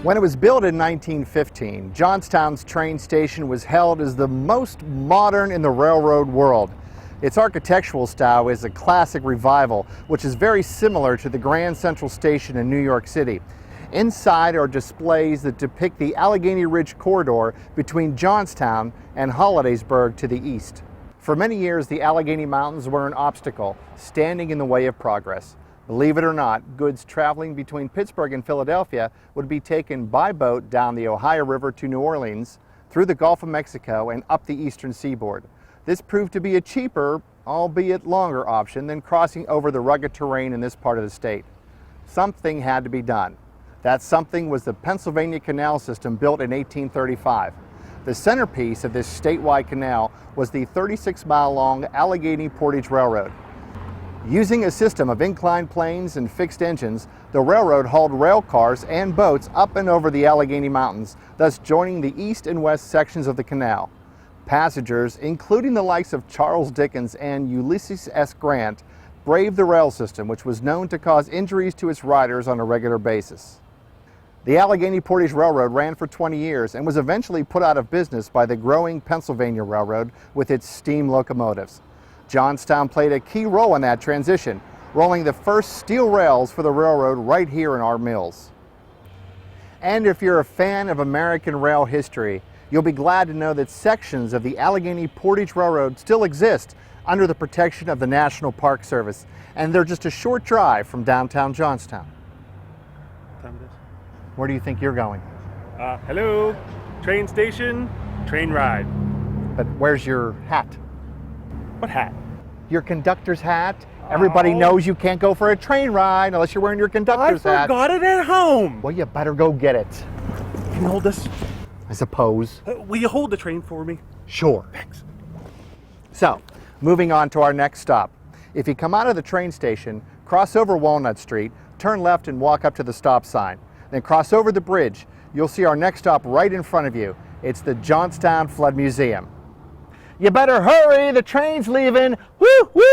When it was built in 1915, Johnstown's train station was hailed as the most modern in the railroad world. Its architectural style is a classic revival, which is very similar to the Grand Central Station in New York City. Inside are displays that depict the Allegheny Ridge corridor between Johnstown and Hollidaysburg to the east. For many years, the Allegheny Mountains were an obstacle, standing in the way of progress. Believe it or not, goods traveling between Pittsburgh and Philadelphia would be taken by boat down the Ohio River to New Orleans, through the Gulf of Mexico, and up the eastern seaboard. This proved to be a cheaper, albeit longer option than crossing over the rugged terrain in this part of the state. Something had to be done. That something was the Pennsylvania Canal System, built in 1835. The centerpiece of this statewide canal was the 36-mile-long Allegheny Portage Railroad. Using a system of inclined planes and fixed engines, the railroad hauled rail cars and boats up and over the Allegheny Mountains, thus joining the east and west sections of the canal. Passengers, including the likes of Charles Dickens and Ulysses S. Grant, braved the rail system, which was known to cause injuries to its riders on a regular basis. The Allegheny Portage Railroad ran for 20 years and was eventually put out of business by the growing Pennsylvania Railroad with its steam locomotives. Johnstown played a key role in that transition, rolling the first steel rails for the railroad right here in our mills. And if you're a fan of American rail history, you'll be glad to know that sections of the Allegheny Portage Railroad still exist under the protection of the National Park Service, and they're just a short drive from downtown Johnstown. Where do you think you're going? Hello, train station, train ride. But where's your hat? What hat? Your conductor's hat. Everybody knows you can't go for a train ride unless you're wearing your conductor's hat. I forgot it at home. Well, you better go get it. Can you hold this? I suppose. Will you hold the train for me? Sure. Thanks. So, moving on to our next stop. If you come out of the train station, cross over Walnut Street, turn left and walk up to the stop sign. Then cross over the bridge. You'll see our next stop right in front of you. It's the Johnstown Flood Museum. You better hurry, the train's leaving. Woo, woo!